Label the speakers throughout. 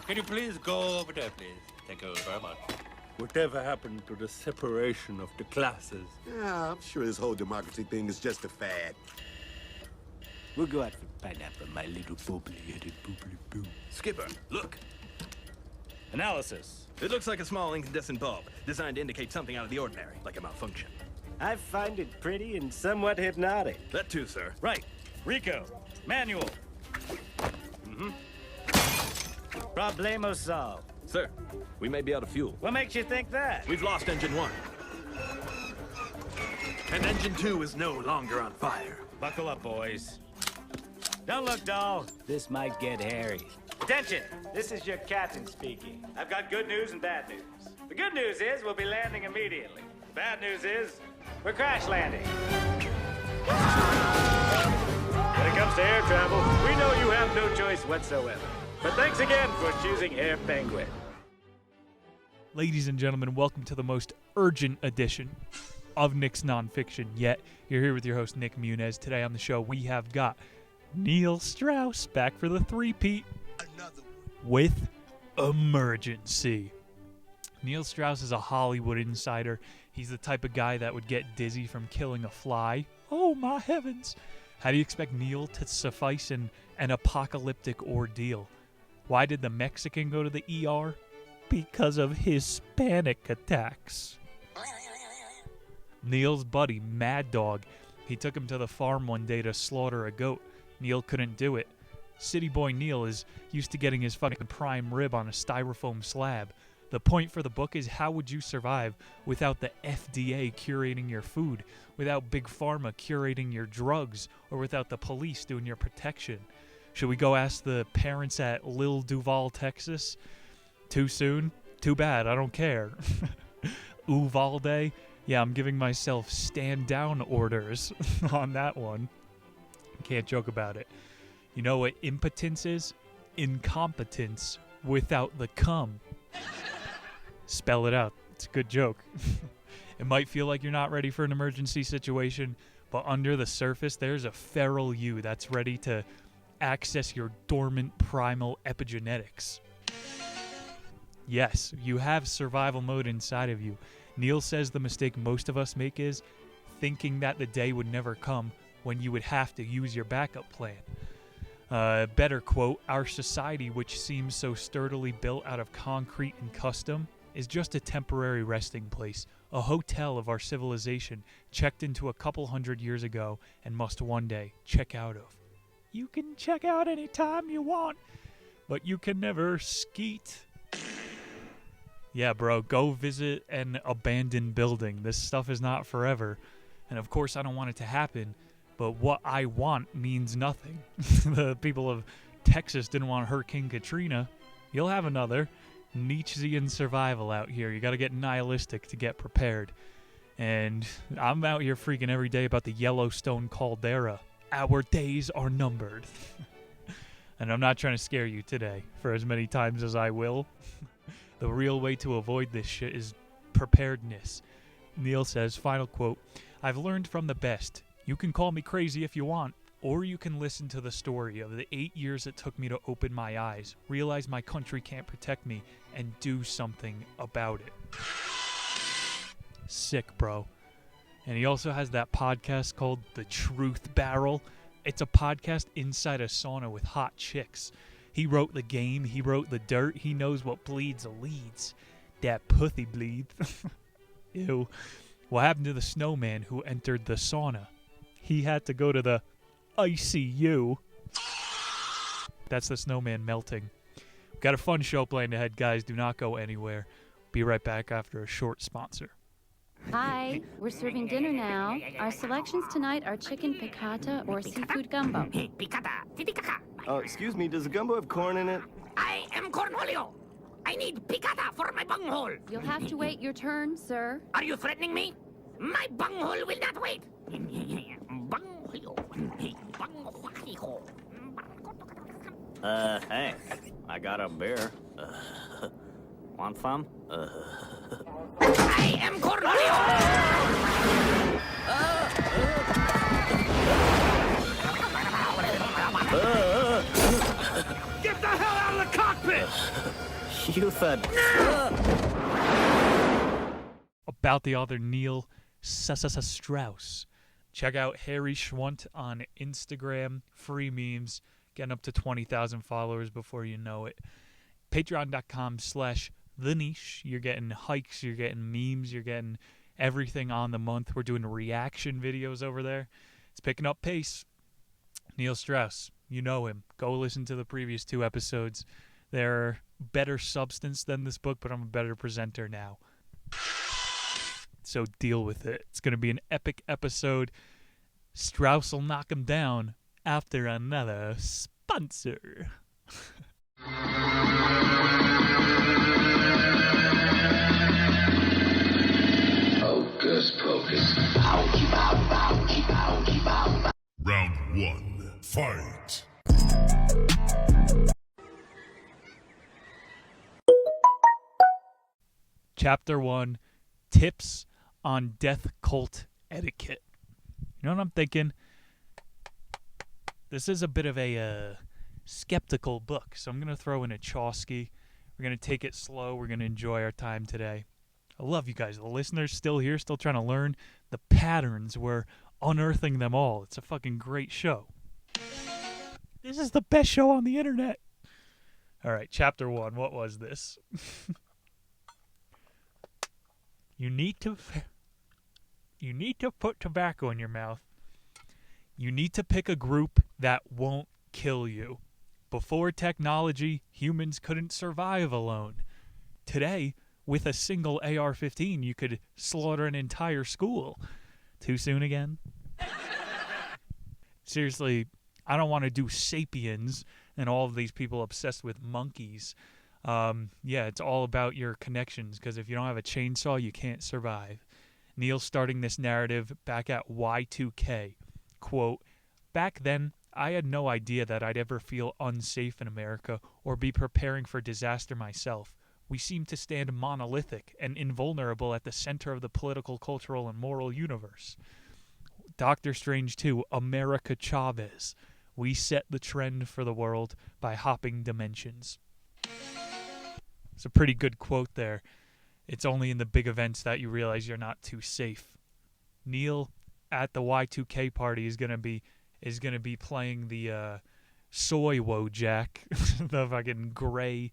Speaker 1: Can you please go over there, please? Thank you very much.
Speaker 2: Whatever happened to the separation of the classes?
Speaker 3: Yeah, I'm sure this whole democracy thing is just a fad.
Speaker 4: We'll go out for pineapple, my little bubbly-headed bubbly-boo.
Speaker 5: Skipper, look. Analysis. It looks like a small incandescent bulb, designed to indicate something out of the ordinary, like a malfunction.
Speaker 4: I find it pretty and somewhat hypnotic.
Speaker 5: That too, sir.
Speaker 6: Right. Rico. Manual. Problemo solved.
Speaker 5: Sir, we may be out of fuel.
Speaker 6: What makes you think that?
Speaker 5: We've lost engine 1. And engine 2 is no longer on fire.
Speaker 6: Buckle up, boys. Don't look dull.
Speaker 4: This might get hairy.
Speaker 6: Attention! This is your captain speaking. I've got good news and bad news. The good news is we'll be landing immediately. The bad news is we're crash landing. When it comes to air travel, we know you have no choice whatsoever. But thanks again for choosing Air Penguin.
Speaker 7: Ladies and gentlemen, welcome to the most urgent edition of Nick's Nonfiction yet. You're here with your host, Nick Muniz. Today on the show, we have got Neil Strauss back for the three-peat with Emergency. Neil Strauss is a Hollywood insider. He's the type of guy that would get dizzy from killing a fly. Oh, my heavens. How do you expect Neil to suffice in an apocalyptic ordeal? Why did the Mexican go to the ER? Because of Hispanic attacks. Neil's buddy, Mad Dog, he took him to the farm one day to slaughter a goat. Neil couldn't do it. City boy Neil is used to getting his fucking prime rib on a styrofoam slab. The point for the book is, how would you survive without the FDA curating your food, without Big Pharma curating your drugs, or without the police doing your protection? Should we go ask the parents at Lil Duval, Texas? Too soon? Too bad, I don't care. Uvalde? Yeah, I'm giving myself stand-down orders on that one. Can't joke about it. You know what impotence is? Incompetence without the cum. Spell it out. It's a good joke. It might feel like you're not ready for an emergency situation, but under the surface, there's a feral you that's ready to access your dormant primal epigenetics. Yes, you have survival mode inside of you. Neil says the mistake most of us make is thinking that the day would never come when you would have to use your backup plan. Better quote, our society, which seems so sturdily built out of concrete and custom, is just a temporary resting place, a hotel of our civilization checked into a couple hundred years ago and must one day check out of. You can check out anytime you want, but you can never skeet. Yeah, bro, go visit an abandoned building. This stuff is not forever. And of course, I don't want it to happen, but what I want means nothing. The people of Texas didn't want Hurricane Katrina. You'll have another. Nietzschean survival out here. You gotta get nihilistic to get prepared. And I'm out here freaking every day about the Yellowstone caldera. Our days are numbered. And I'm not trying to scare you today, for as many times as I will. The real way to avoid this shit is preparedness. Neil says, final quote, I've learned from the best. You can call me crazy if you want, or you can listen to the story of the 8 years it took me to open my eyes, realize my country can't protect me, and do something about it. Sick, bro. And he also has that podcast called The Truth Barrel. It's a podcast inside a sauna with hot chicks. He wrote the game, he wrote the dirt, he knows what bleeds leads. That pussy bleed. Ew. What happened to the snowman who entered the sauna? He had to go to the ICU. That's the snowman melting. We've got a fun show planned ahead, guys. Do not go anywhere. Be right back after a short sponsor.
Speaker 8: Hi, we're serving dinner now. Our selections tonight are chicken piccata or seafood gumbo.
Speaker 4: Oh, excuse me, does the gumbo have corn in it?
Speaker 9: I am Cornholio. I need piccata for my bunghole.
Speaker 8: You'll have to wait your turn, sir.
Speaker 9: Are you threatening me? My bunghole will not wait. Bunghole.
Speaker 4: Hey, I got a beer. Want some?
Speaker 9: I am Cornholio.
Speaker 5: Get
Speaker 2: the hell out of the cockpit!
Speaker 4: You thought...
Speaker 7: About the author Neil Strauss. Check out Harry Schwant on Instagram. Free memes. Getting up to 20,000 followers before you know it. Patreon.com/theniche. You're getting hikes. You're getting memes. You're getting everything on the month. We're doing reaction videos over there. It's picking up pace. Neil Strauss. You know him. Go listen to the previous 2 episodes. They're better substance than this book, but I'm a better presenter now. So deal with it. It's going to be an epic episode. Strauss will knock him down after another sponsor.
Speaker 10: Hocus pocus. Round 1. Fight.
Speaker 7: Chapter 1. Tips on death cult etiquette. You know what I'm thinking? This is a bit of a skeptical book, so I'm going to throw in a Chomsky. We're going to take it slow. We're going to enjoy our time today. I love you guys. The listeners still here, still trying to learn the patterns. We're unearthing them all. It's a fucking great show. This is the best show on the internet. All right, chapter 1. What was this? You need to put tobacco in your mouth. You need to pick a group that won't kill you. Before technology, humans couldn't survive alone. Today, with a single AR-15, you could slaughter an entire school. Too soon again? Seriously, I don't want to do Sapiens and all of these people obsessed with monkeys. Yeah, it's all about your connections, because if you don't have a chainsaw, you can't survive. Neil's starting this narrative back at Y2K. Quote, back then, I had no idea that I'd ever feel unsafe in America or be preparing for disaster myself. We seemed to stand monolithic and invulnerable at the center of the political, cultural, and moral universe. Doctor Strange 2, America Chavez. We set the trend for the world by hopping dimensions. It's a pretty good quote there. It's only in the big events that you realize you're not too safe. Neil at the Y2K party is gonna be playing the soy Wojak, the fucking gray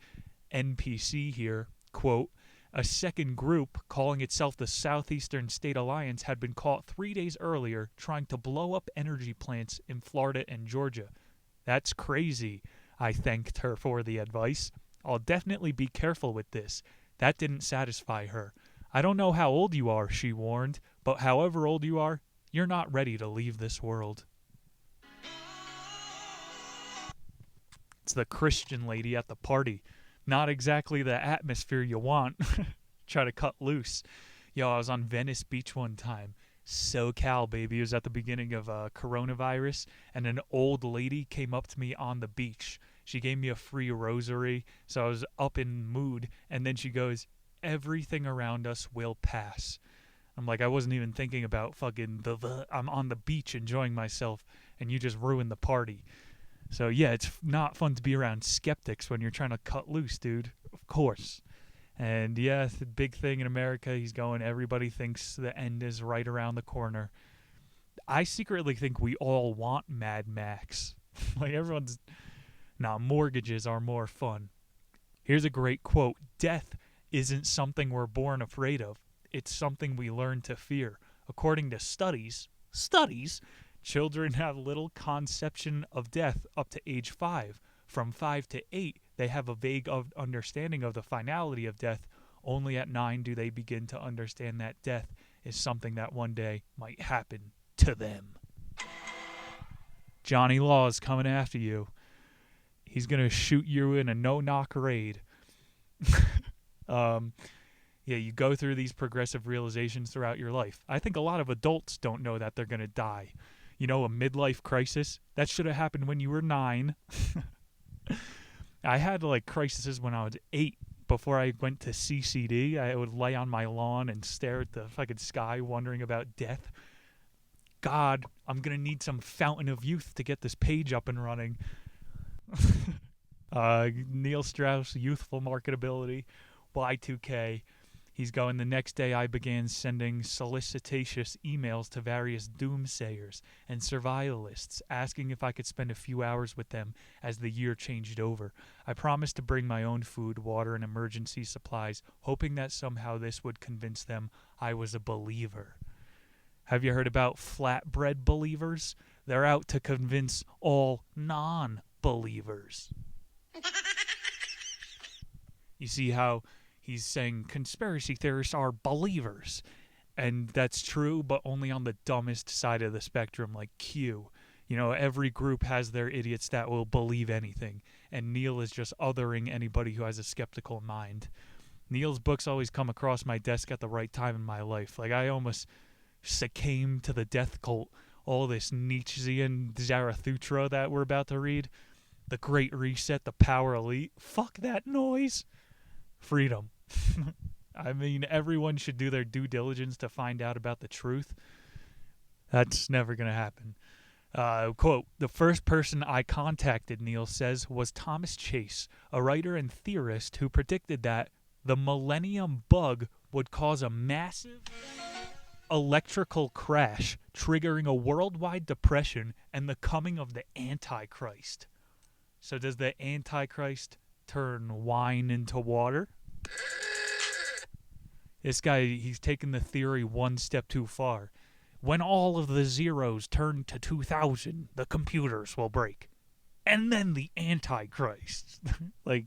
Speaker 7: NPC here. Quote, a second group calling itself the Southeastern State Alliance had been caught 3 days earlier trying to blow up energy plants in Florida and Georgia. That's crazy. I thanked her for the advice. I'll definitely be careful with this. That didn't satisfy her. I don't know how old you are, she warned, but however old you are, you're not ready to leave this world. It's the Christian lady at the party. Not exactly the atmosphere you want. Try to cut loose. Yo, I was on Venice Beach one time. SoCal, baby. It was at the beginning of coronavirus, and an old lady came up to me on the beach. She gave me a free rosary, so I was up in mood, and then she goes, everything around us will pass. I'm like, I wasn't even thinking about fucking I'm on the beach enjoying myself, and you just ruined the party. So yeah, it's not fun to be around skeptics when you're trying to cut loose, dude. Of course. And yeah, the big thing in America, he's going, everybody thinks the end is right around the corner. I secretly think we all want Mad Max. Like everyone's... Nah, mortgages are more fun. Here's a great quote. Death isn't something we're born afraid of. It's something we learn to fear. According to studies, children have little conception of death up to age 5. From 5 to 8, they have a vague understanding of the finality of death. Only at 9 do they begin to understand that death is something that one day might happen to them. Johnny Law is coming after you. He's going to shoot you in a no-knock raid. Yeah, you go through these progressive realizations throughout your life. I think a lot of adults don't know that they're going to die. You know, a midlife crisis, that should have happened when you were 9. I had, like, crises when I was 8. Before I went to CCD, I would lay on my lawn and stare at the fucking sky wondering about death. God, I'm going to need some fountain of youth to get this page up and running. Neil Strauss, youthful marketability, Y2K. He's going, the next day I began sending solicitatious emails to various doomsayers and survivalists, asking if I could spend a few hours with them as the year changed over. I promised to bring my own food, water, and emergency supplies, hoping that somehow this would convince them I was a believer. Have you heard about flatbread believers? They're out to convince all non-believers. You see how he's saying conspiracy theorists are believers. And that's true, but only on the dumbest side of the spectrum, like Q. You know, every group has their idiots that will believe anything. And Neil is just othering anybody who has a skeptical mind. Neil's books always come across my desk at the right time in my life. Like, I almost succumbed to the death cult. All this Nietzschean Zarathustra that we're about to read. The Great Reset, the Power Elite. Fuck that noise. Freedom. I mean, everyone should do their due diligence to find out about the truth. That's never going to happen. Quote, the first person I contacted, Neil says, was Thomas Chase, a writer and theorist who predicted that the millennium bug would cause a massive electrical crash, triggering a worldwide depression and the coming of the Antichrist. So does the Antichrist turn wine into water? This guy, he's taken the theory one step too far. When all of the zeros turn to 2000, the computers will break. And then the Antichrist. Like,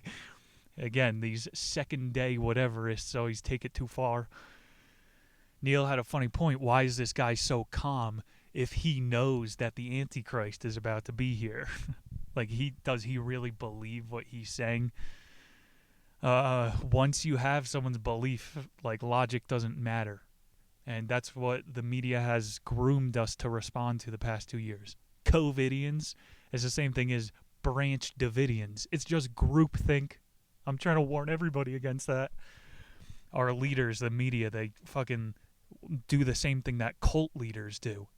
Speaker 7: again, these second-day whateverists always take it too far. Neil had a funny point. Why is this guy so calm if he knows that the Antichrist is about to be here? Like, does he really believe what he's saying? Once you have someone's belief, like, logic doesn't matter. And that's what the media has groomed us to respond to the past 2 years. COVIDians is the same thing as Branch Davidians. It's just groupthink. I'm trying to warn everybody against that. Our leaders, the media, they fucking do the same thing that cult leaders do.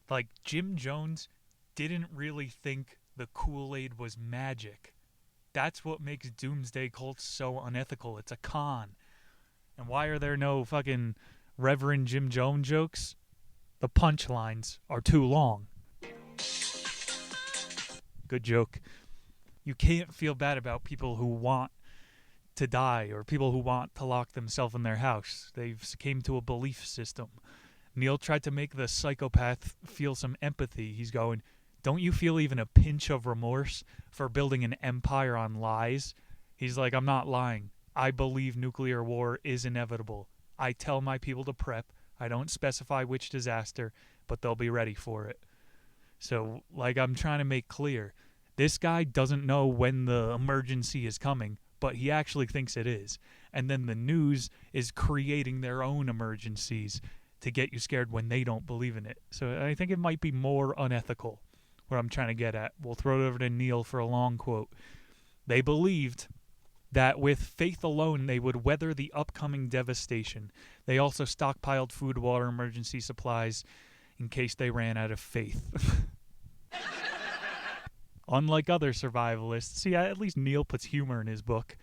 Speaker 7: Like, Jim Jones didn't really think the Kool-Aid was magic. That's what makes doomsday cults so unethical. It's a con. And why are there no fucking Reverend Jim Jones jokes? The punchlines are too long. Good joke. You can't feel bad about people who want to die or people who want to lock themselves in their house. They've came to a belief system. Neil tried to make the psychopath feel some empathy. He's going, don't you feel even a pinch of remorse for building an empire on lies? He's like, I'm not lying. I believe nuclear war is inevitable. I tell my people to prep. I don't specify which disaster, but they'll be ready for it. So, like, I'm trying to make clear, this guy doesn't know when the emergency is coming, but he actually thinks it is. And then the news is creating their own emergencies to get you scared when they don't believe in it. So I think it might be more unethical, what I'm trying to get at. We'll throw it over to Neil for a long quote. They believed that with faith alone they would weather the upcoming devastation. They also stockpiled food, water, emergency supplies in case they ran out of faith. Unlike other survivalists, see, at least Neil puts humor in his book.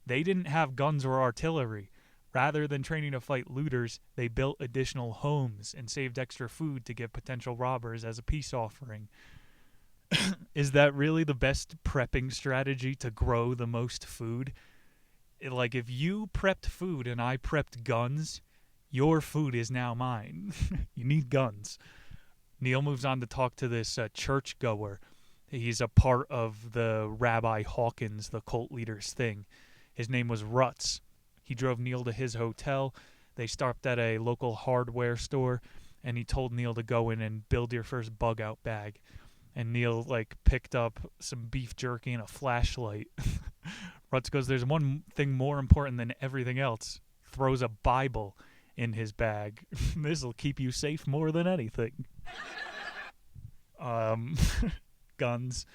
Speaker 7: They didn't have guns or artillery. Rather than training to fight looters, they built additional homes and saved extra food to give potential robbers as a peace offering. Is that really the best prepping strategy to grow the most food? Like, if you prepped food and I prepped guns, your food is now mine. You need guns. Neil moves on to talk to this churchgoer. He's a part of the Rabbi Hawkins, the cult leader's thing. His name was Ruts. He drove Neil to his hotel. They stopped at a local hardware store, and he told Neil to go in and build your first bug-out bag. And Neil, like, picked up some beef jerky and a flashlight. Ruts goes, there's one thing more important than everything else. Throws a Bible in his bag. This'll keep you safe more than anything. Guns.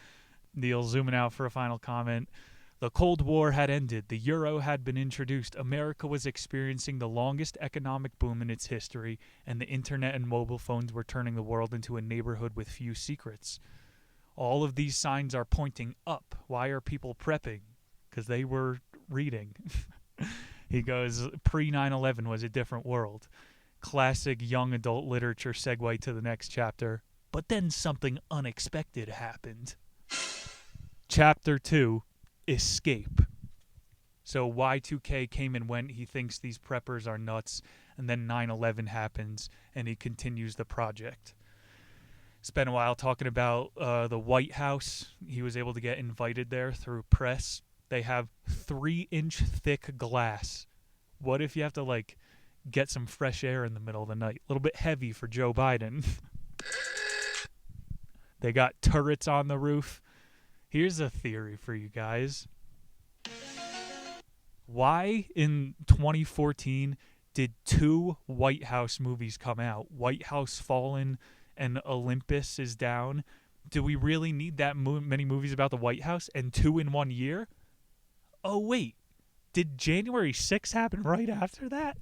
Speaker 7: Neil zooming out for a final comment. The Cold War had ended. The euro had been introduced. America was experiencing the longest economic boom in its history, and the internet and mobile phones were turning the world into a neighborhood with few secrets. All of these signs are pointing up. Why are people prepping? Because they were reading. He goes, pre-9/11 was a different world. Classic young adult literature segue to the next chapter. But then something unexpected happened. Chapter 2, Escape. So Y2K came and went. He thinks these preppers are nuts. And then 9/11 happens, and he continues the project. Spent a while talking about the White House. He was able to get invited there through press. They have 3-inch thick glass. What if you have to, like, get some fresh air in the middle of the night? A little bit heavy for Joe Biden. They got turrets on the roof. Here's a theory for you guys. Why in 2014 did 2 White House movies come out? White House Fallen and Olympus is Down. Do we really need that many movies about the White House and 2 in 1 year? Oh, wait. Did January 6th happen right after that?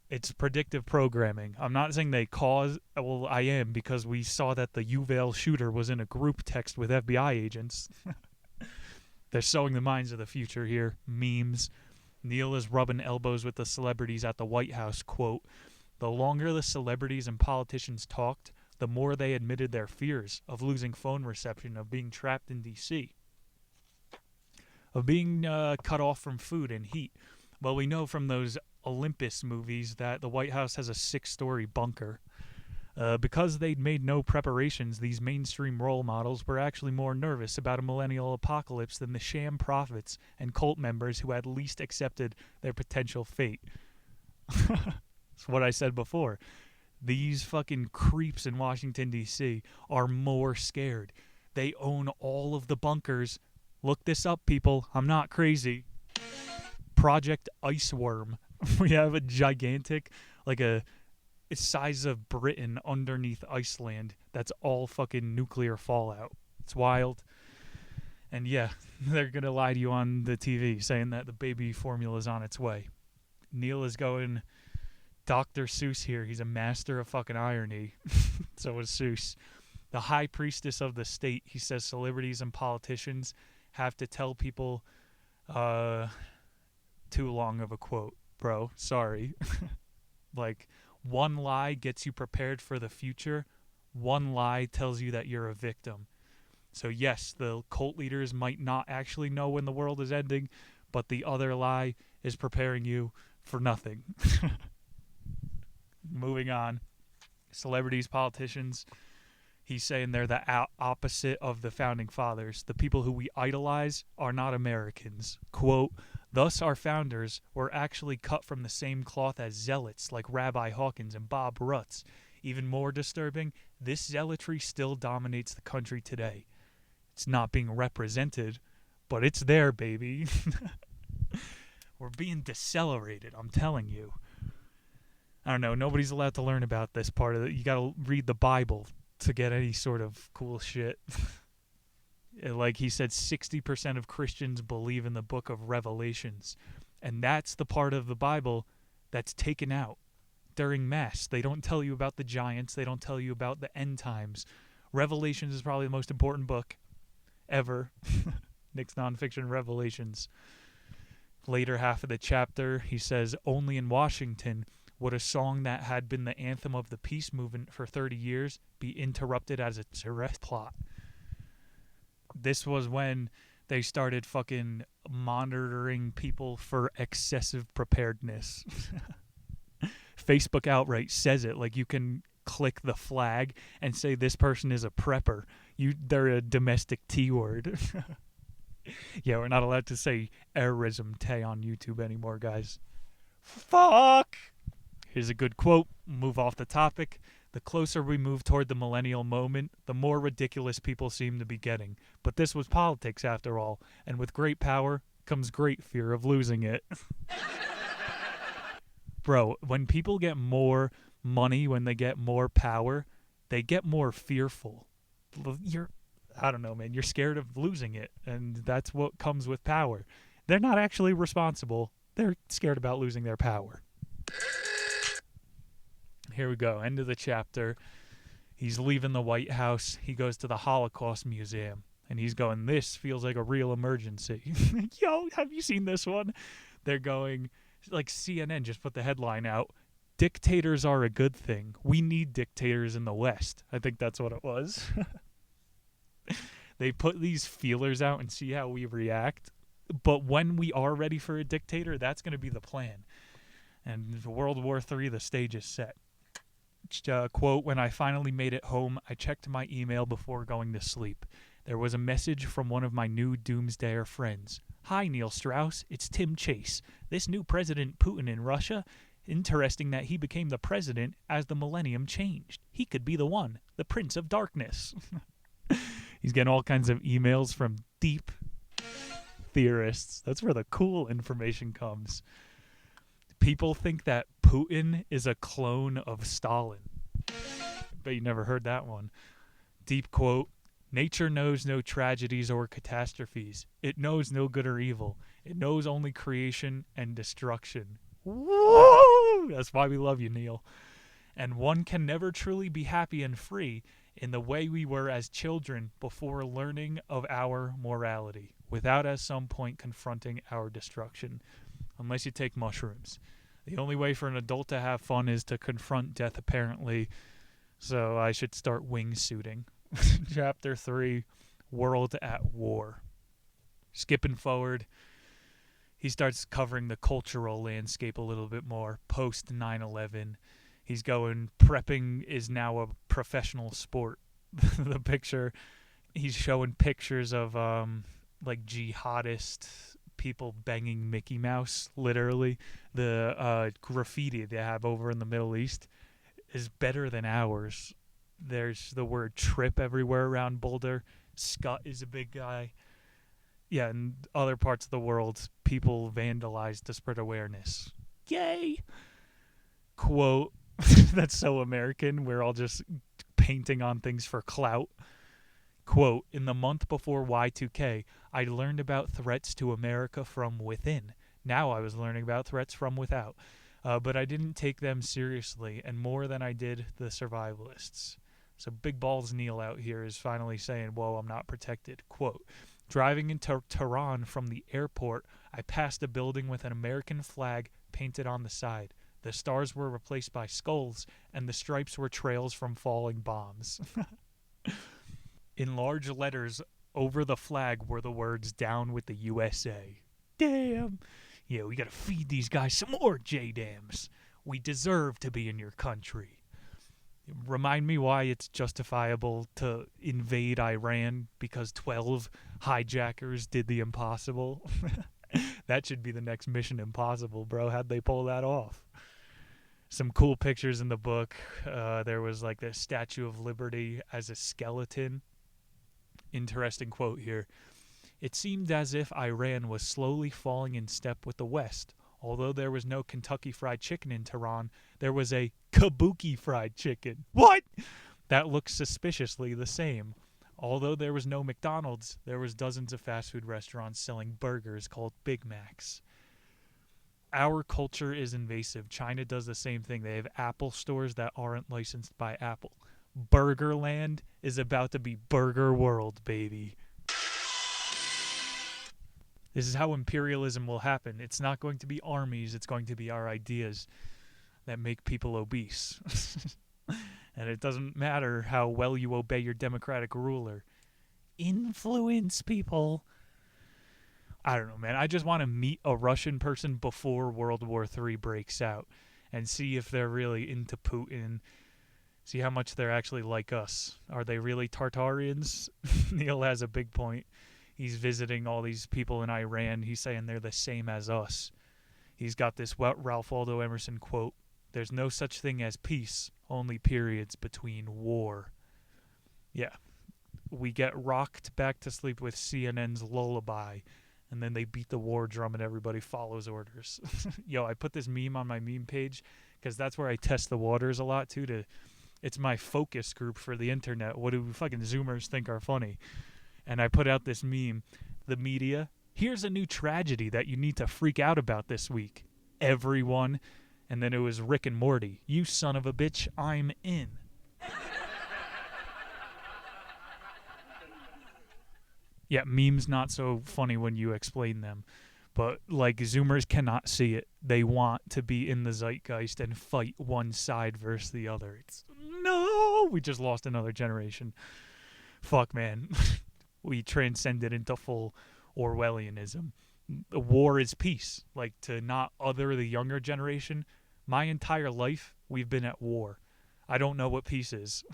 Speaker 7: It's predictive programming. I'm not saying they caused... Well, I am, because we saw that the Uvalde shooter was in a group text with FBI agents. They're sowing the minds of the future here. Memes. Neil is rubbing elbows with the celebrities at the White House. Quote, the longer the celebrities and politicians talked, the more they admitted their fears of losing phone reception, of being trapped in D.C., of being cut off from food and heat. Well, we know from those Olympus movies that the White House has a 6-story bunker. Because they'd made no preparations, these mainstream role models were actually more nervous about a millennial apocalypse than the sham prophets and cult members who had least accepted their potential fate. That's what I said before. These fucking creeps in Washington, D.C. are more scared. They own all of the bunkers. Look this up, people. I'm not crazy. Project Iceworm. We have a gigantic, like a size of Britain underneath Iceland that's all fucking nuclear fallout. It's wild. And yeah, they're going to lie to you on the TV saying that the baby formula is on its way. Neil is going Dr. Seuss here. He's a master of fucking irony. So is Seuss. The high priestess of the state, he says celebrities and politicians have to tell people, too long of a quote, bro. Sorry. Like, one lie gets you prepared for the future. One lie tells you that you're a victim. So yes, the cult leaders might not actually know when the world is ending, but the other lie is preparing you for nothing. Moving on. Celebrities, politicians. He's saying they're the opposite of the founding fathers. The people who we idolize are not Americans. Quote, thus our founders were actually cut from the same cloth as zealots like Rabbi Hawkins and Bob Rutz. Even more disturbing, this zealotry still dominates the country today. It's not being represented, but it's there, baby. We're being decelerated, I'm telling you. I don't know, nobody's allowed to learn about this part of it. You gotta read the Bible to get any sort of cool shit. Like he said, 60% of Christians believe in the book of Revelations. And that's the part of the Bible that's taken out during Mass. They don't tell you about the giants. They don't tell you about the end times. Revelations is probably the most important book ever. Nick's nonfiction Revelations. Later half of the chapter, he says, only in Washington would a song that had been the anthem of the peace movement for 30 years be interrupted as a terrorist plot. This was when they started fucking monitoring people for excessive preparedness. Facebook outright says it. Like, you can click the flag and say this person is a prepper. They're a domestic T-word. Yeah, we're not allowed to say erasm-te on YouTube anymore, guys. Fuck! Here's a good quote. Move off the topic. The closer we move toward the millennial moment, the more ridiculous people seem to be getting. But this was politics after all, and with great power comes great fear of losing it. Bro, when people get more money, when they get more power, they get more fearful. I don't know, man. You're scared of losing it, and that's what comes with power. They're not actually responsible. They're scared about losing their power. Here we go, end of the chapter. He's leaving the White House. He goes to the Holocaust Museum. And he's going, this feels like a real emergency. Yo, have you seen this one? They're going, like CNN just put the headline out, dictators are a good thing. We need dictators in the West. I think that's what it was. They put these feelers out and see how we react. But when we are ready for a dictator, that's going to be the plan. And World War III, the stage is set. Quote, when I finally made it home, I checked my email before going to sleep. There was a message from one of my new doomsdayer friends. Hi, Neil Strauss. It's Tim Chase. This new President Putin in Russia, interesting that he became the president as the millennium changed. He could be the one, the Prince of Darkness. He's getting all kinds of emails from deep theorists. That's where the cool information comes. People think that Putin is a clone of Stalin. Bet you never heard that one. Deep quote, nature knows no tragedies or catastrophes. It knows no good or evil. It knows only creation and destruction. Woo! That's why we love you, Neil. And one can never truly be happy and free in the way we were as children before learning of our morality, without at some point confronting our destruction. Unless you take mushrooms. The only way for an adult to have fun is to confront death, apparently. So I should start wingsuiting. Chapter 3, World at War. Skipping forward, he starts covering the cultural landscape a little bit more, post 9/11. He's going, prepping is now a professional sport. The picture, he's showing pictures of like jihadist people banging Mickey Mouse, literally. The graffiti they have over in the Middle East is better than ours. There's the word trip everywhere around Boulder. Scott is a big guy. Yeah, in other parts of the world, people vandalize to spread awareness. Yay! Quote, that's so American. We're all just painting on things for clout. Quote, in the month before Y2K, I learned about threats to America from within. Now I was learning about threats from without. But I didn't take them seriously, and more than I did the survivalists. So Big Balls Neil out here is finally saying, whoa, I'm not protected. Quote, driving into Tehran from the airport, I passed a building with an American flag painted on the side. The stars were replaced by skulls, and the stripes were trails from falling bombs. In large letters over the flag were the words, down with the USA. Damn. Yeah, we gotta feed these guys some more J-Dams. We deserve to be in your country. Remind me why it's justifiable to invade Iran because 12 hijackers did the impossible. That should be the next Mission Impossible, bro. How'd they pull that off? Some cool pictures in the book. There was like the Statue of Liberty as a skeleton. Interesting quote here. It seemed as if Iran was slowly falling in step with the West. Although there was no Kentucky Fried Chicken in Tehran, there was a Kabuki Fried Chicken. What? That looked suspiciously the same. Although there was no McDonald's, there was dozens of fast food restaurants selling burgers called Big Macs. Our culture is invasive. China does the same thing. They have Apple stores that aren't licensed by Apple. Burgerland is about to be Burger World, baby. This is how imperialism will happen. It's not going to be armies. It's going to be our ideas that make people obese. And it doesn't matter how well you obey your democratic ruler. Influence people. I don't know, man. I just want to meet a Russian person before World War III breaks out and see if they're really into Putin. See how much they're actually like us. Are they really Tartarians? Neil has a big point. He's visiting all these people in Iran. He's saying they're the same as us. He's got this Ralph Waldo Emerson quote, there's no such thing as peace, only periods between war. Yeah. We get rocked back to sleep with CNN's lullaby, and then they beat the war drum and everybody follows orders. Yo, I put this meme on my meme page because that's where I test the waters a lot, too. It's my focus group for the internet. What do fucking Zoomers think are funny? And I put out this meme. The media, here's a new tragedy that you need to freak out about this week. Everyone. And then it was Rick and Morty. You son of a bitch, I'm in. Yeah, memes not so funny when you explain them. But, like, Zoomers cannot see it. They want to be in the zeitgeist and fight one side versus the other. No! We just lost another generation. Fuck, man. We transcended into full Orwellianism. War is peace. Like, to not other the younger generation, my entire life, we've been at war. I don't know what peace is.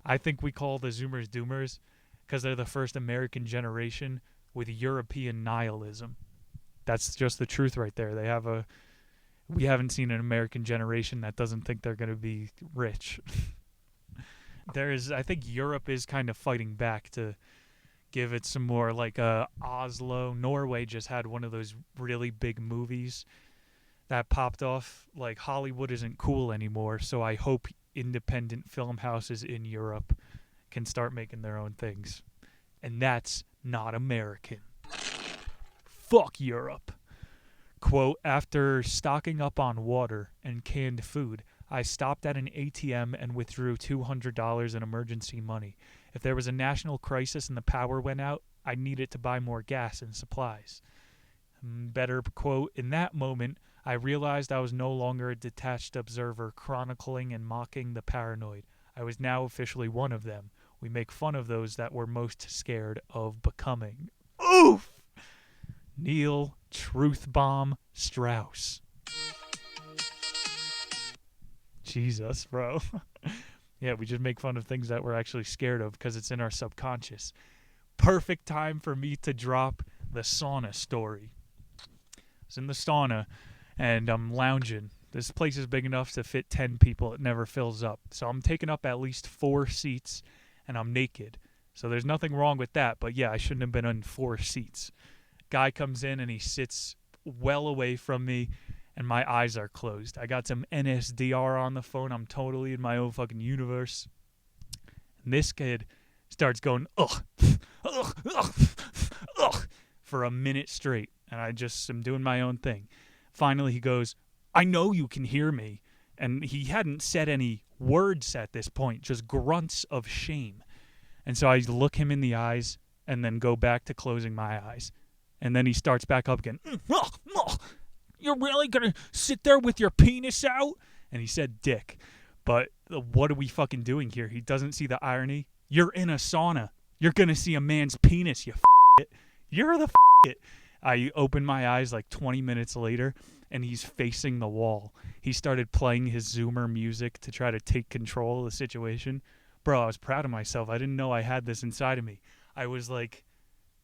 Speaker 7: I think we call the Zoomers Doomers because they're the first American generation with European nihilism. That's just the truth right there. We haven't seen an American generation that doesn't think they're going to be rich. I think Europe is kind of fighting back to give it some more, like Oslo. Norway just had one of those really big movies that popped off. Like, Hollywood isn't cool anymore, so I hope independent film houses in Europe can start making their own things. And that's not American. Fuck Europe. Quote, after stocking up on water and canned food, I stopped at an ATM and withdrew $200 in emergency money. If there was a national crisis and the power went out, I needed to buy more gas and supplies. Better quote, in that moment, I realized I was no longer a detached observer chronicling and mocking the paranoid. I was now officially one of them. We make fun of those that we're most scared of becoming. Oof! Neil Truth Bomb Strauss. Jesus, bro. Yeah, we just make fun of things that we're actually scared of because it's in our subconscious. Perfect time for me to drop the sauna story. I was in the sauna and I'm lounging. This place is big enough to fit 10 people. It never fills up. So I'm taking up at least 4 seats and I'm naked. So there's nothing wrong with that. But yeah, I shouldn't have been on 4 seats. Guy comes in and he sits well away from me and my eyes are closed. I got some NSDR on the phone. I'm totally in my own fucking universe. And this kid starts going, ugh, ugh, ugh, ugh, for a minute straight. And I just am doing my own thing. Finally, he goes, I know you can hear me. And he hadn't said any words at this point, just grunts of shame. And so I look him in the eyes and then go back to closing my eyes. And then he starts back up again. You're really going to sit there with your penis out? And he said dick. But what are we fucking doing here? He doesn't see the irony. You're in a sauna. You're going to see a man's penis, you it. You're the it. I opened my eyes like 20 minutes later, and he's facing the wall. He started playing his Zoomer music to try to take control of the situation. Bro, I was proud of myself. I didn't know I had this inside of me. I was like,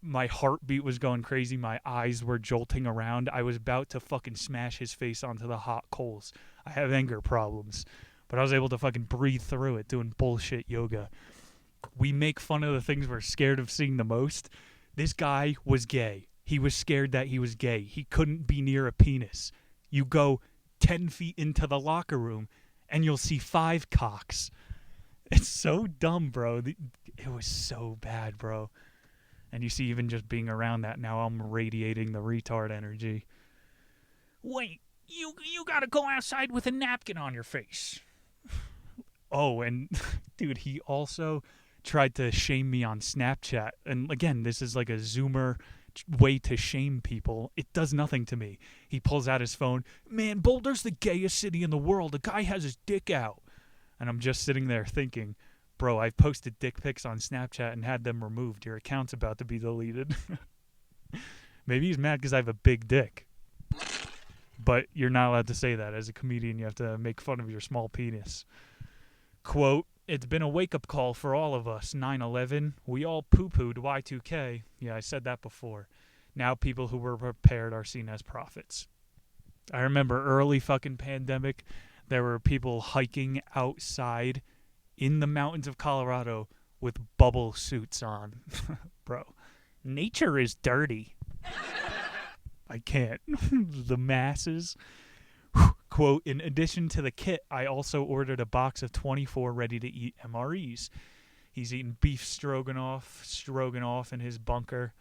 Speaker 7: my heartbeat was going crazy. My eyes were jolting around. I was about to fucking smash his face onto the hot coals. I have anger problems, but I was able to fucking breathe through it doing bullshit yoga. We make fun of the things we're scared of seeing the most. This guy was gay. He was scared that he was gay. He couldn't be near a penis. You go 10 feet into the locker room and you'll see 5 cocks. It's so dumb, bro. It was so bad, bro. And you see, even just being around that, now I'm radiating the retard energy. Wait, you gotta go outside with a napkin on your face. Oh, and dude, he also tried to shame me on Snapchat. And again, this is like a Zoomer way to shame people. It does nothing to me. He pulls out his phone. Man, Boulder's the gayest city in the world. The guy has his dick out. And I'm just sitting there thinking, bro, I've posted dick pics on Snapchat and had them removed. Your account's about to be deleted. Maybe he's mad because I have a big dick. But you're not allowed to say that. As a comedian, you have to make fun of your small penis. Quote, it's been a wake-up call for all of us. 9/11, we all poo-pooed Y2K. Yeah, I said that before. Now people who were prepared are seen as prophets. I remember early fucking pandemic, there were people hiking outside in the mountains of Colorado with bubble suits on. Bro, nature is dirty. I can't. The masses. Quote, in addition to the kit, I also ordered a box of 24 ready-to-eat MREs. He's eating beef stroganoff in his bunker.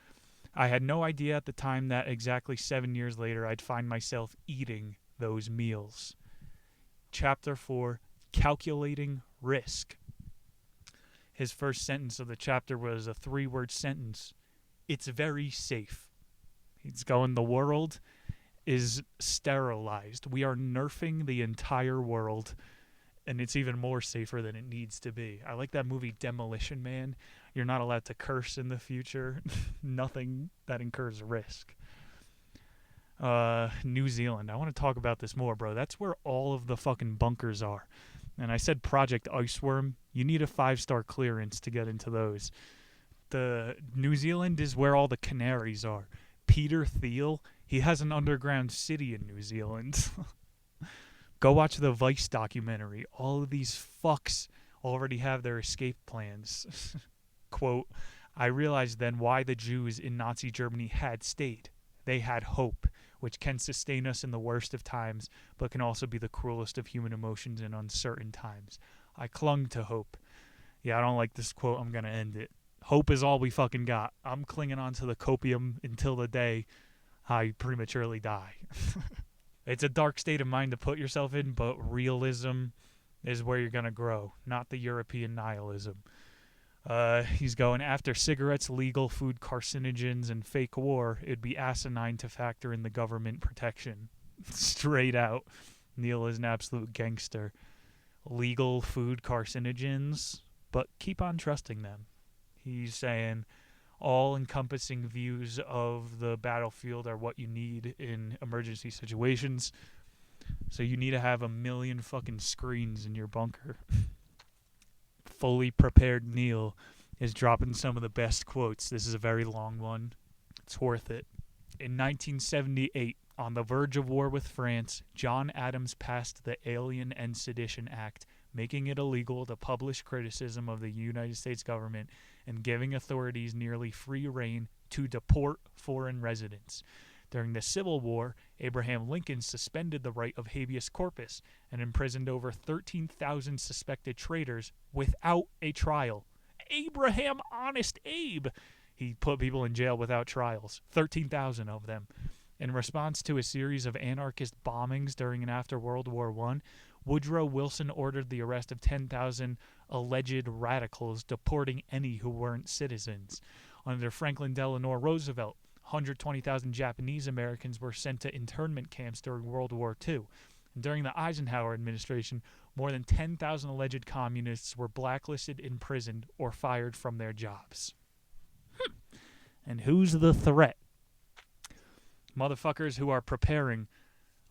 Speaker 7: I had no idea at the time that exactly 7 years later I'd find myself eating those meals. Chapter 4, Calculating Risk. his first sentence of the chapter was a 3-word sentence. It's very safe. He's going, the world is sterilized. We are nerfing the entire world, and it's even more safer than it needs to be. I like that movie Demolition Man. You're not allowed to curse in the future. Nothing that incurs risk. New Zealand. I want to talk about this more, bro. That's where all of the fucking bunkers are. And I said Project Iceworm. You need a 5-star clearance to get into those. The New Zealand is where all the Canaries are. Peter Thiel, he has an underground city in New Zealand. Go watch the Vice documentary. All of these fucks already have their escape plans. Quote, I realized then why the Jews in Nazi Germany had stayed. They had hope, which can sustain us in the worst of times, but can also be the cruelest of human emotions in uncertain times. I clung to hope. Yeah, I don't like this quote. I'm going to end it. Hope is all we fucking got. I'm clinging on to the copium until the day I prematurely die. It's a dark state of mind to put yourself in, but realism is where you're going to grow, not the European nihilism. He's going, after cigarettes, legal food, carcinogens, and fake war, it'd be asinine to factor in the government protection. Straight out. Neil is an absolute gangster. Legal food, carcinogens, but keep on trusting them. He's saying all-encompassing views of the battlefield are what you need in emergency situations. So you need to have 1 million fucking screens in your bunker. Fully prepared Neil is dropping some of the best quotes. This is a very long one. It's worth it. In 1978, on the verge of war with France, John Adams passed the Alien and Sedition Act, making it illegal to publish criticism of the United States government and giving authorities nearly free rein to deport foreign residents. During the Civil War, Abraham Lincoln suspended the right of habeas corpus and imprisoned over 13,000 suspected traitors without a trial. Abraham Honest Abe! He put people in jail without trials. 13,000 of them. In response to a series of anarchist bombings during and after World War I, Woodrow Wilson ordered the arrest of 10,000 alleged radicals, deporting any who weren't citizens. Under Franklin Delano Roosevelt, 120,000 Japanese Americans were sent to internment camps during World War II. And during the Eisenhower administration, more than 10,000 alleged communists were blacklisted, imprisoned, or fired from their jobs. And who's the threat? Motherfuckers who are preparing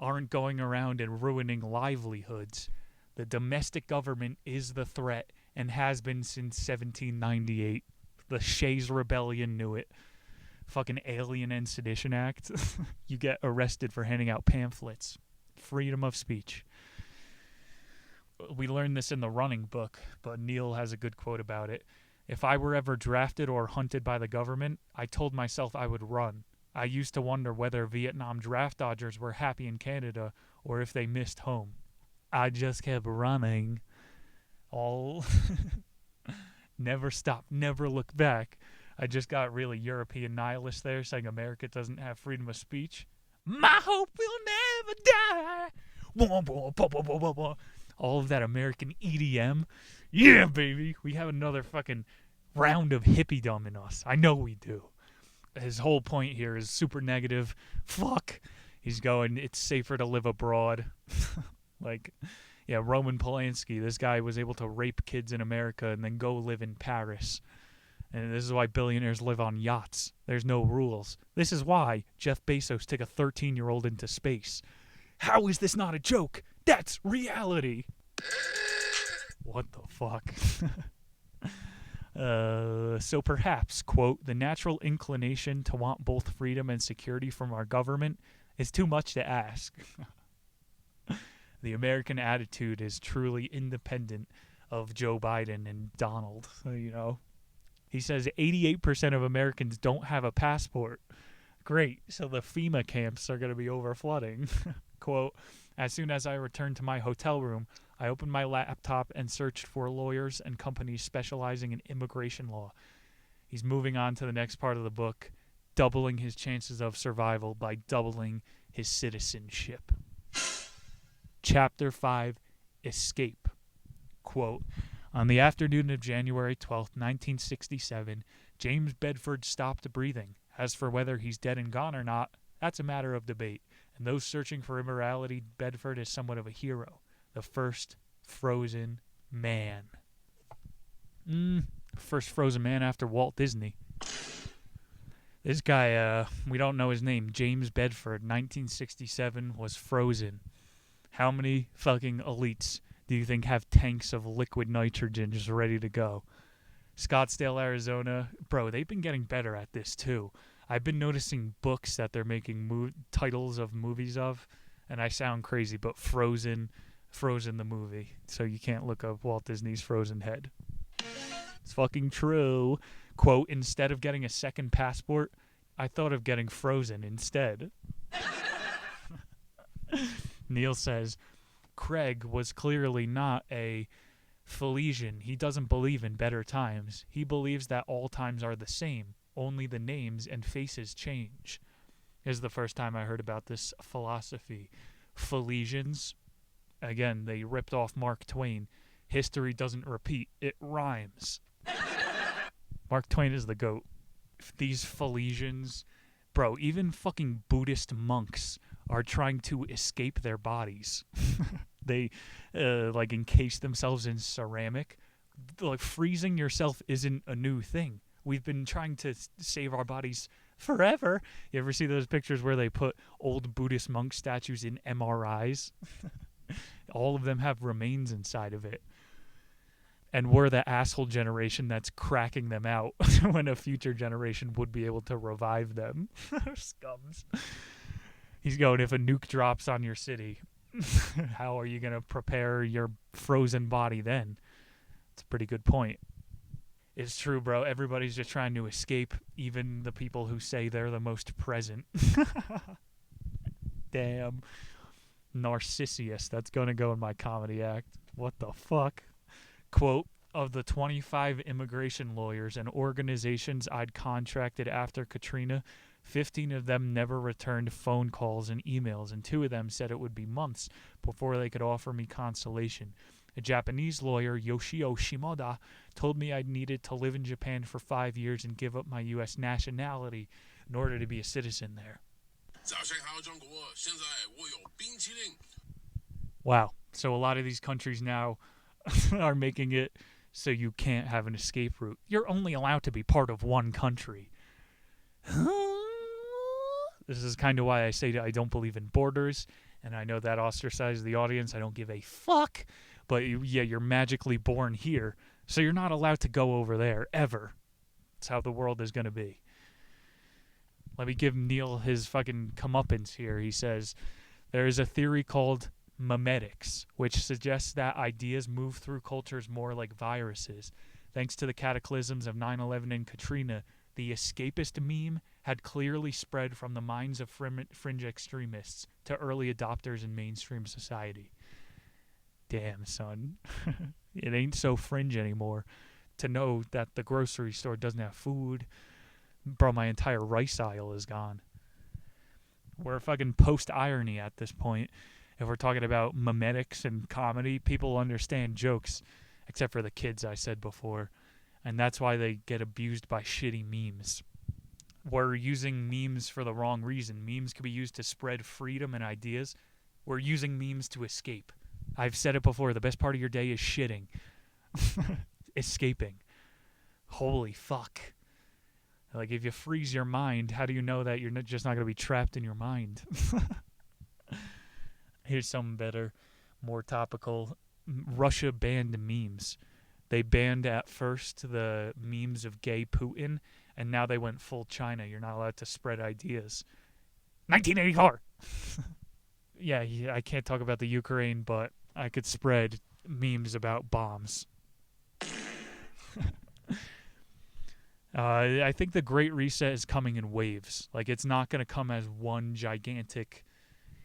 Speaker 7: aren't going around and ruining livelihoods. The domestic government is the threat and has been since 1798. The Shays Rebellion knew it. Fucking Alien and Sedition Act. You get arrested for handing out pamphlets. Freedom of speech. We learned this in the running book, but Neil has a good quote about it. If I were ever drafted or hunted by the government, I told myself I would run. I used to wonder whether Vietnam draft dodgers were happy in Canada or if they missed home. I just kept running. All never stop, never look back. I just got really European nihilist there, saying America doesn't have freedom of speech. My hope will never die. All of that American EDM. Yeah, baby. We have another fucking round of hippiedom in us. I know we do. His whole point here is super negative. Fuck. He's going, it's safer to live abroad. Like, yeah, Roman Polanski. This guy was able to rape kids in America and then go live in Paris. And this is why billionaires live on yachts. There's no rules. This is why Jeff Bezos took a 13-year-old into space. How is this not a joke? That's reality. What the fuck? So perhaps, quote, the natural inclination to want both freedom and security from our government is too much to ask. The American attitude is truly independent of Joe Biden and Donald, you know. He says 88% of Americans don't have a passport. Great, so the FEMA camps are going to be overflooding. Quote, as soon as I returned to my hotel room, I opened my laptop and searched for lawyers and companies specializing in immigration law. He's moving on to the next part of the book, doubling his chances of survival by doubling his citizenship. Chapter 5, Escape. Quote, On the afternoon of January 12th, 1967, James Bedford stopped breathing. As for whether he's dead and gone or not, that's a matter of debate. And those searching for immortality, Bedford is somewhat of a hero. The first frozen man. First frozen man after Walt Disney. This guy, we don't know his name, James Bedford, 1967, was frozen. How many fucking elites do you think have tanks of liquid nitrogen just ready to go? Scottsdale, Arizona. Bro, they've been getting better at this too. I've been noticing books that they're making titles of movies of, and I sound crazy, but Frozen the movie. So you can't look up Walt Disney's Frozen head. It's fucking true. Quote, instead of getting a second passport, I thought of getting frozen instead. Neil says, Craig was clearly not a Philesian. He doesn't believe in better times. He believes that all times are the same. Only the names and faces change. This is the first time I heard about this philosophy. Philesians, again, they ripped off Mark Twain. History doesn't repeat, it rhymes. Mark Twain is the GOAT. These Philesians, bro, even fucking Buddhist monks are trying to escape their bodies. They, like, encase themselves in ceramic. Like, freezing yourself isn't a new thing. We've been trying to save our bodies forever. You ever see those pictures where they put old Buddhist monk statues in MRIs? All of them have remains inside of it. And we're the asshole generation that's cracking them out when a future generation would be able to revive them. Scums. He's going, if a nuke drops on your city, how are you going to prepare your frozen body then? It's a pretty good point. It's true, bro. Everybody's just trying to escape, even the people who say they're the most present. Damn. Narcissus. That's going to go in my comedy act. What the fuck? Quote, of the 25 immigration lawyers and organizations I'd contracted after Katrina, 15 of them never returned phone calls and emails, and 2 of them said it would be months before they could offer me consolation. A Japanese lawyer, Yoshio Shimoda, told me I needed to live in Japan for 5 years and give up my U.S. nationality in order to be a citizen there. Wow. So a lot of these countries now are making it so you can't have an escape route. You're only allowed to be part of one country. This is kind of why I say I don't believe in borders, and I know that ostracizes the audience. I don't give a fuck. But yeah, you're magically born here, so you're not allowed to go over there, ever. That's how the world is going to be. Let me give Neil his fucking comeuppance here. He says, there is a theory called memetics, which suggests that ideas move through cultures more like viruses. Thanks to the cataclysms of 9/11 and Katrina, the escapist meme had clearly spread from the minds of fringe extremists to early adopters in mainstream society. Damn, son. It ain't so fringe anymore to know that the grocery store doesn't have food. Bro, my entire rice aisle is gone. We're fucking post-irony at this point. If we're talking about memetics and comedy, people understand jokes, except for the kids I said before. And that's why they get abused by shitty memes. We're using memes for the wrong reason. Memes can be used to spread freedom and ideas. We're using memes to escape. I've said it before, the best part of your day is shitting. Escaping. Holy fuck. Like, if you freeze your mind, how do you know that you're just not going to be trapped in your mind? Here's something better, more topical. Russia banned memes. They banned at first the memes of gay Putin, and now they went full China. You're not allowed to spread ideas. 1984! Yeah, I can't talk about the Ukraine, but I could spread memes about bombs. I think the Great Reset is coming in waves. Like, it's not going to come as one gigantic,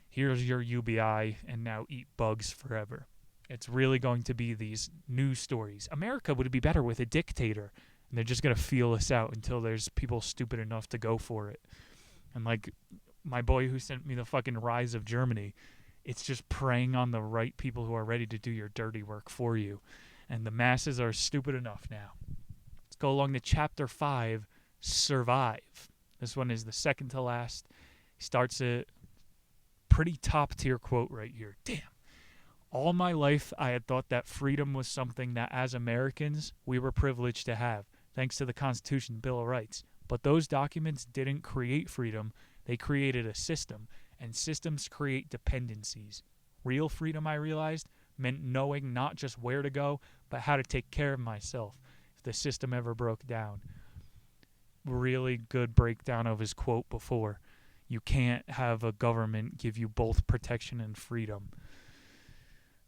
Speaker 7: here's your UBI, and now eat bugs forever. It's really going to be these news stories. America would be better with a dictator, and they're just going to feel us out until there's people stupid enough to go for it. And, like, my boy who sent me the fucking Rise of Germany, it's just preying on the right people who are ready to do your dirty work for you. And the masses are stupid enough now. Let's go along to Chapter 5, Survive. This one is the second to last. He starts it. Pretty top-tier quote right here. Damn. All my life, I had thought that freedom was something that, as Americans, we were privileged to have, thanks to the Constitution and Bill of Rights. But those documents didn't create freedom. They created a system, and systems create dependencies. Real freedom, I realized, meant knowing not just where to go, but how to take care of myself if the system ever broke down. Really good breakdown of his quote before. You can't have a government give you both protection and freedom.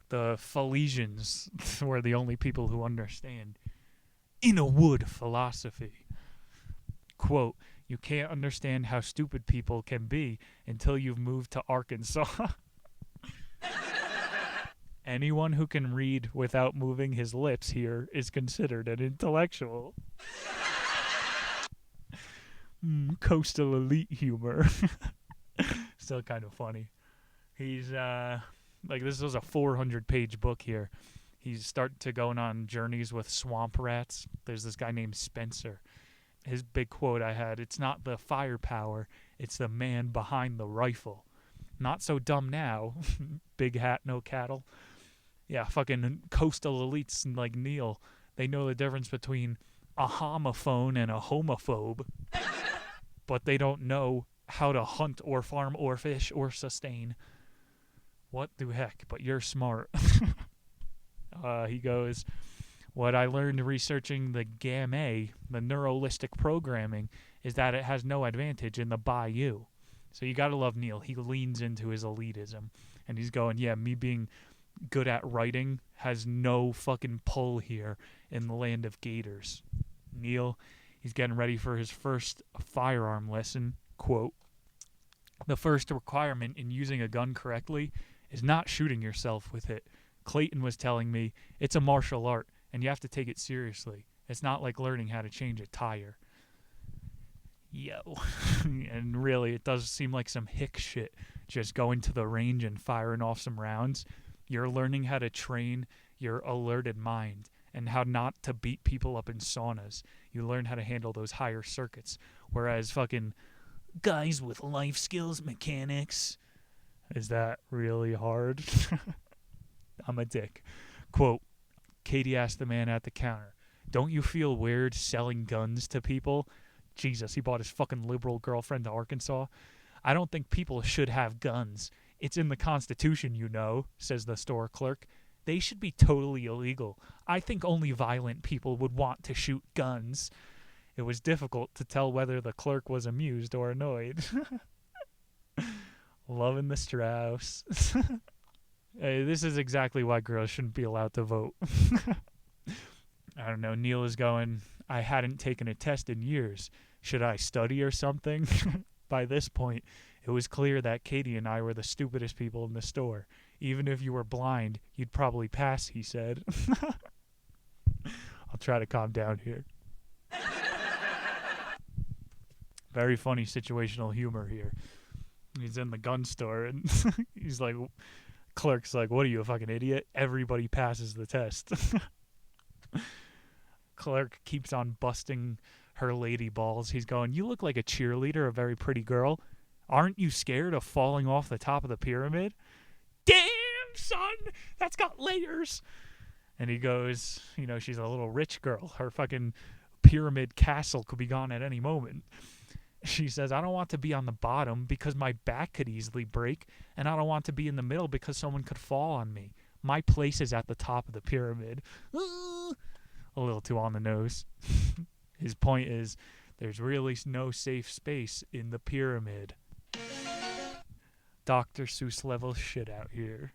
Speaker 7: The Philesians were the only people who understand in a wood philosophy. Quote, you can't understand how stupid people can be until you've moved to Arkansas. Anyone who can read without moving his lips here is considered an intellectual. Coastal elite humor. Still kind of funny. He's, this was a 400-page book here. He's starting to going on journeys with swamp rats. There's this guy named Spencer. His big quote I had, it's not the firepower, it's the man behind the rifle. Not so dumb now. Big hat, no cattle. Yeah, fucking coastal elites like Neil. They know the difference between a homophone and a homophobe. But they don't know how to hunt or farm or fish or sustain. What the heck? But you're smart. He goes, what I learned researching the GAMA, the neuralistic programming, is that it has no advantage in the bayou. So you gotta love Neil. He leans into his elitism. And he's going, yeah, me being good at writing has no fucking pull here in the land of gators. Neil, he's getting ready for his first firearm lesson. Quote, the first requirement in using a gun correctly is not shooting yourself with it. Clayton was telling me it's a martial art and you have to take it seriously. It's not like learning how to change a tire. Yo. And really, it does seem like some hick shit. Just going to the range and firing off some rounds. You're learning how to train your alerted mind and how not to beat people up in saunas. You learn how to handle those higher circuits. Whereas fucking guys with life skills, mechanics, is that really hard? I'm a dick. Quote, Katie asked the man at the counter, don't you feel weird selling guns to people? Jesus, he bought his fucking liberal girlfriend to Arkansas. I don't think people should have guns. It's in the Constitution, you know, says the store clerk. They should be totally illegal. I think only violent people would want to shoot guns. It was difficult to tell whether the clerk was amused or annoyed. Loving the Strauss. Hey, this is exactly why girls shouldn't be allowed to vote. I don't know. Neil is going, I hadn't taken a test in years. Should I study or something? By this point, it was clear that Katie and I were the stupidest people in the store. Even if you were blind, you'd probably pass, he said. I'll try to calm down here. Very funny situational humor here. He's in the gun store and he's like, clerk's like, what are you, a fucking idiot? Everybody passes the test. Clerk keeps on busting her lady balls. He's going, you look like a cheerleader, a very pretty girl. Aren't you scared of falling off the top of the pyramid? Damn, son, that's got layers. And he goes, you know, she's a little rich girl. Her fucking pyramid castle could be gone at any moment. She says, I don't want to be on the bottom because my back could easily break, and I don't want to be in the middle because someone could fall on me. My place is at the top of the pyramid. A little too on the nose. His point is, there's really no safe space in the pyramid. Dr. Seuss level shit out here.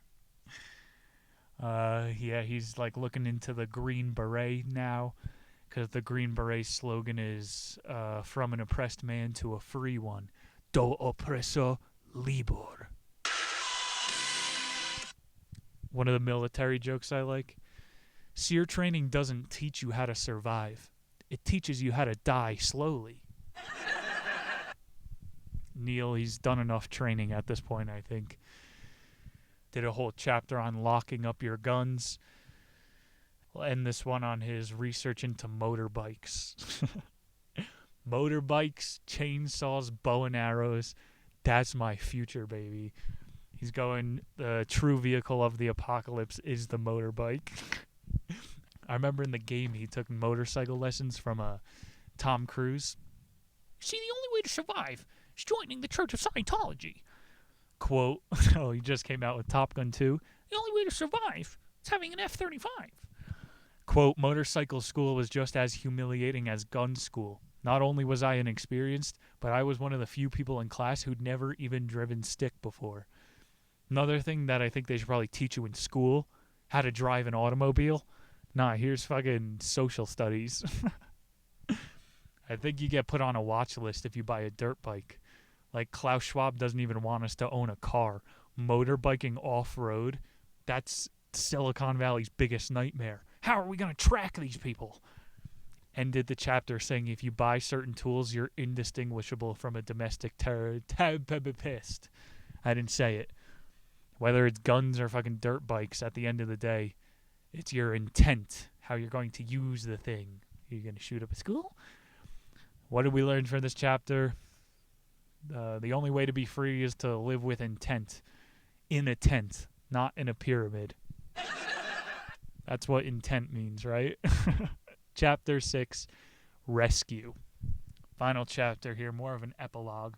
Speaker 7: Yeah, he's like looking into the Green Beret now, because the Green Beret slogan is from an oppressed man to a free one. Do oppresso libor. One of the military jokes I like. SEER training doesn't teach you how to survive. It teaches you how to die slowly. Neil, he's done enough training at this point, I think. Did a whole chapter on locking up your guns. We'll end this one on his research into motorbikes. Motorbikes, chainsaws, bow and arrows. That's my future, baby. He's going, the true vehicle of the apocalypse is the motorbike. I remember in the game he took motorcycle lessons from Tom Cruise.
Speaker 11: See, the only way to survive is joining the Church of Scientology.
Speaker 7: Quote, oh, he just came out with Top Gun 2.
Speaker 11: The only way to survive is having an F-35.
Speaker 7: Quote, motorcycle school was just as humiliating as gun school. Not only was I inexperienced, but I was one of the few people in class who'd never even driven stick before. Another thing that I think they should probably teach you in school, how to drive an automobile. Nah, here's fucking social studies. I think you get put on a watch list if you buy a dirt bike. Like, Klaus Schwab doesn't even want us to own a car. Motorbiking off-road, that's Silicon Valley's biggest nightmare.
Speaker 11: How are we going to track these people?
Speaker 7: Ended the chapter saying if you buy certain tools, you're indistinguishable from a domestic terrorist. I didn't say it. Whether it's guns or fucking dirt bikes, at the end of the day, it's your intent, how you're going to use the thing. Are you going to shoot up a school? What did we learn from this chapter? The only way to be free is to live with intent. In a tent, not in a pyramid. That's what intent means, right? Chapter 6, Rescue. Final chapter here, more of an epilogue.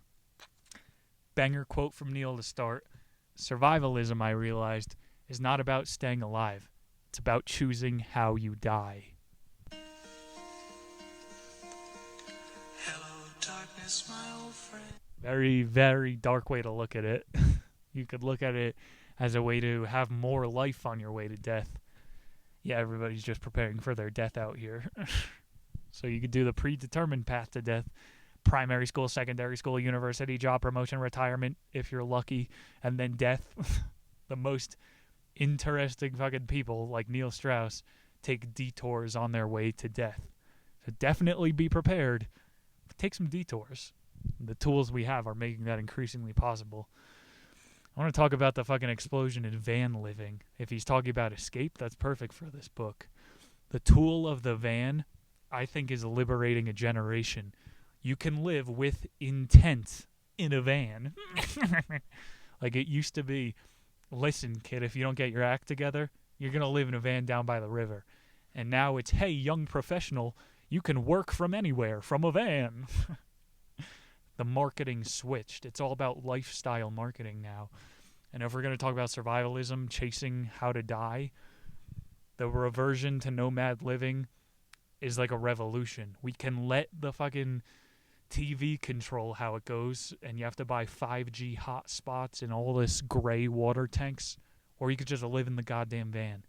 Speaker 7: Banger quote from Neil to start. Survivalism, I realized, is not about staying alive. It's about choosing how you die.
Speaker 12: Hello, darkness, my old friend.
Speaker 7: Very, very dark way to look at it. You could look at it as a way to have more life on your way to death. Yeah, everybody's just preparing for their death out here. So you could do the predetermined path to death. Primary school, secondary school, university, job promotion, retirement, if you're lucky, and then death. The most interesting fucking people, like Neil Strauss, take detours on their way to death. So definitely be prepared. Take some detours. The tools we have are making that increasingly possible. I want to talk about the fucking explosion in van living. If he's talking about escape, that's perfect for this book. The tool of the van, I think, is liberating a generation. You can live with intent in a van. Like it used to be, listen, kid, if you don't get your act together, you're going to live in a van down by the river. And now it's, hey, young professional, you can work from anywhere, from a van. The marketing switched. It's all about lifestyle marketing now. And if we're going to talk about survivalism, chasing how to die, the reversion to nomad living is like a revolution. We can let the fucking TV control how it goes, and you have to buy 5G hotspots and all this gray water tanks, or you could just live in the goddamn van.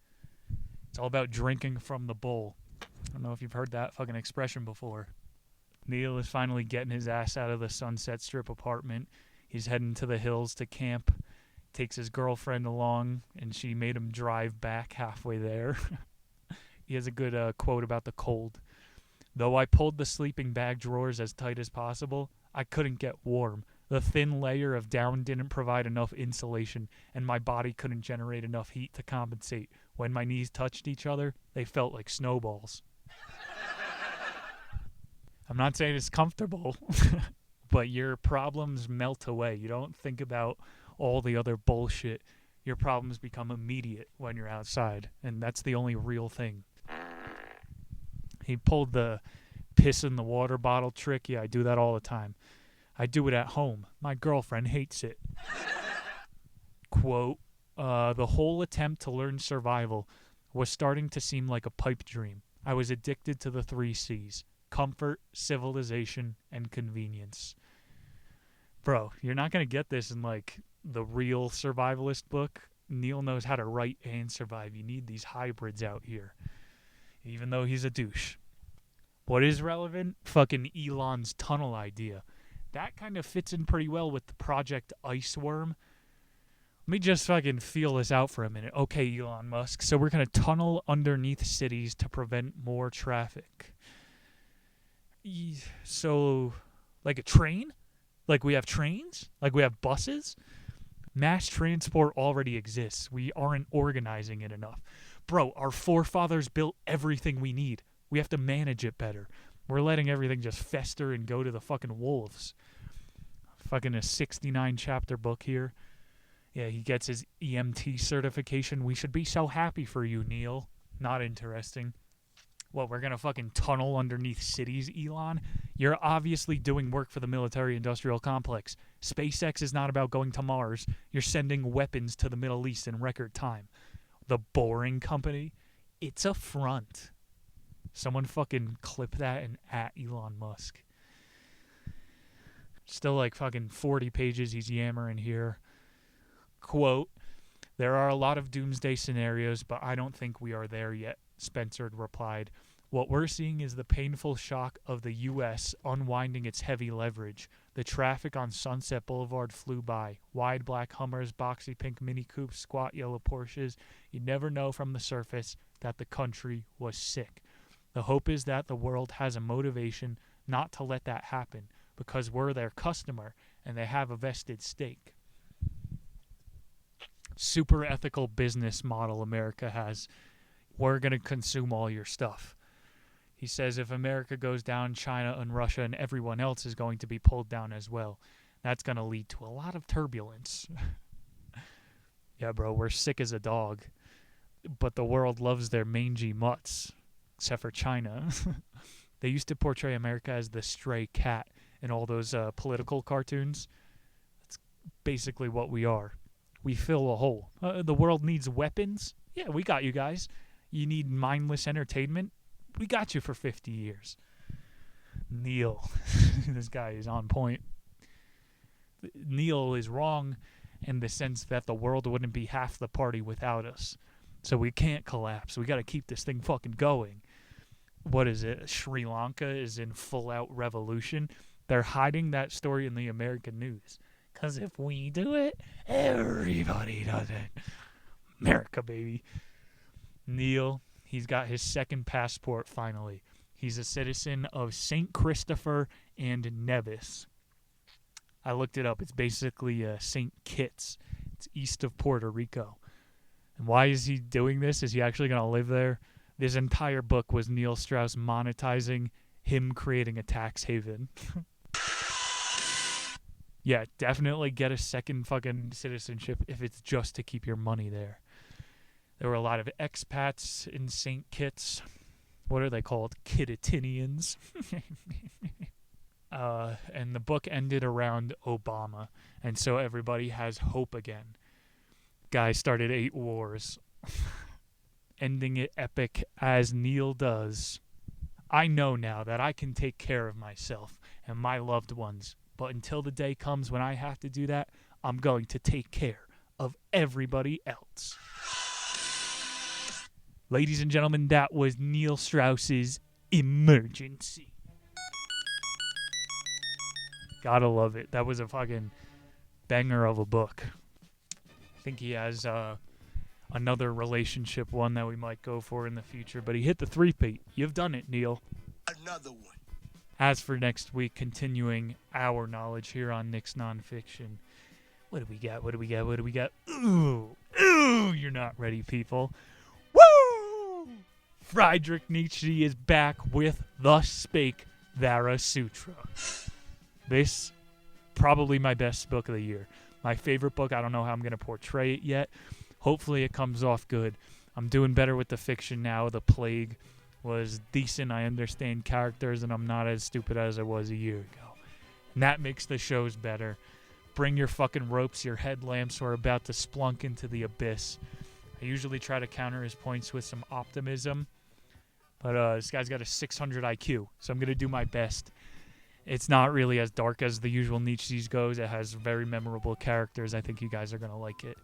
Speaker 7: It's all about drinking from the bowl. I don't know if you've heard that fucking expression before. Neil is finally getting his ass out of the Sunset Strip apartment. He's heading to the hills to camp. Takes his girlfriend along, and she made him drive back halfway there. He has a good quote about the cold. Though I pulled the sleeping bag drawers as tight as possible, I couldn't get warm. The thin layer of down didn't provide enough insulation, and my body couldn't generate enough heat to compensate. When my knees touched each other, they felt like snowballs. I'm not saying it's comfortable, but your problems melt away. You don't think about all the other bullshit. Your problems become immediate when you're outside, and that's the only real thing. He pulled the piss in the water bottle trick. Yeah, I do that all the time. I do it at home. My girlfriend hates it. Quote, the whole attempt to learn survival was starting to seem like a pipe dream. I was addicted to the 3 C's. Comfort, civilization, and convenience. Bro, you're not going to get this in, like, the real survivalist book. Neil knows how to write and survive. You need these hybrids out here. Even though he's a douche. What is relevant? Fucking Elon's tunnel idea. That kind of fits in pretty well with the Project Iceworm. Let me just fucking feel this out for a minute. Okay, Elon Musk. So we're going to tunnel underneath cities to prevent more traffic. So, like a train? Like we have trains? Like we have buses? Mass transport already exists. We aren't organizing it enough. Bro, our forefathers built everything we need. We have to manage it better. We're letting everything just fester and go to the fucking wolves. Fucking a 69 chapter book here. Yeah, he gets his EMT certification. We should be so happy for you, Neil. Not interesting. What, we're gonna fucking tunnel underneath cities, Elon? You're obviously doing work for the military-industrial complex. SpaceX is not about going to Mars. You're sending weapons to the Middle East in record time. The Boring Company? It's a front. Someone fucking clip that and at Elon Musk. Still like fucking 40 pages he's yammering here. Quote, there are a lot of doomsday scenarios, but I don't think we are there yet, Spencer replied. What we're seeing is the painful shock of the U.S. unwinding its heavy leverage. The traffic on Sunset Boulevard flew by. Wide black Hummers, boxy pink Mini Coopes, squat yellow Porsches. You never know from the surface that the country was sick. The hope is that the world has a motivation not to let that happen because we're their customer and they have a vested stake. Super ethical business model America has. We're going to consume all your stuff. He says if America goes down, China and Russia and everyone else is going to be pulled down as well. That's going to lead to a lot of turbulence. Yeah, bro, we're sick as a dog. But the world loves their mangy mutts. Except for China. They used to portray America as the stray cat in all those political cartoons. That's basically what we are. We fill a hole. The world needs weapons? Yeah, we got you guys. You need mindless entertainment? We got you for 50 years. Neil. This guy is on point. Neil is wrong in the sense that the world wouldn't be half the party without us. So we can't collapse. We got to keep this thing fucking going. What is it? Sri Lanka is in full-out revolution. They're hiding that story in the American news. Because if we do it, everybody does it. America, baby. Neil, he's got his second passport finally. He's a citizen of St. Christopher and Nevis. I looked it up. It's basically St. Kitts. It's east of Puerto Rico. And why is he doing this? Is he actually going to live there? This entire book was Neil Strauss monetizing him creating a tax haven. Yeah, definitely get a second fucking citizenship if it's just to keep your money there. There were a lot of expats in St. Kitts. What are they called? Kittitinians. And the book ended around Obama. And so everybody has hope again. Guy started 8 wars. Ending it epic as Neil does. I know now that I can take care of myself and my loved ones. But until the day comes when I have to do that, I'm going to take care of everybody else. Ladies and gentlemen, that was Neil Strauss's Emergency. Gotta love it. That was a fucking banger of a book. I think he has another relationship one that we might go for in the future, but he hit the 3-peat. You've done it, Neil.
Speaker 3: Another one.
Speaker 7: As for next week, continuing our knowledge here on Nick's Nonfiction. What do we got? What do we got? What do we got? Ooh, you're not ready, people. Woo! Friedrich Nietzsche is back with Thus Spake Zarathustra. This, probably my best book of the year. My favorite book. I don't know how I'm going to portray it yet. Hopefully it comes off good. I'm doing better with the fiction now. The Plague was decent. I understand characters, and I'm not as stupid as I was a year ago. And that makes the shows better. Bring your fucking ropes, your headlamps. We're about to splunk into the abyss. I usually try to counter his points with some optimism. But this guy's got a 600 IQ, so I'm going to do my best. It's not really as dark as the usual Nietzsche's goes. It has very memorable characters. I think you guys are going to like it.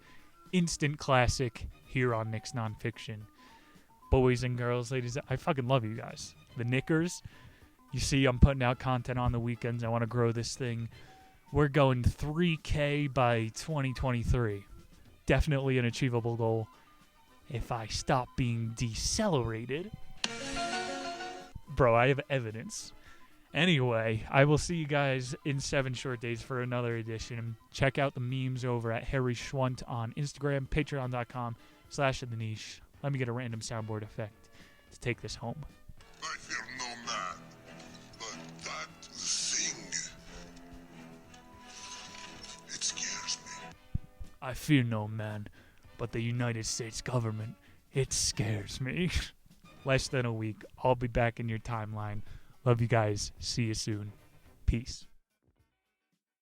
Speaker 7: Instant classic here on Nick's Nonfiction. Boys and girls, ladies, I fucking love you guys. The Knickers, you see I'm putting out content on the weekends. I want to grow this thing. We're going 3K by 2023. Definitely an achievable goal. If I stop being decelerated. Bro, I have evidence. Anyway, I will see you guys in 7 short days for another edition. Check out the memes over at Harry Schwunt on Instagram, patreon.com/theniche. Let me get a random soundboard effect to take this home.
Speaker 10: I fear no man, but that thing. It scares me.
Speaker 7: I fear no man, but the United States government, it scares me. Less than a week. I'll be back in your timeline. Love you guys. See you soon. Peace.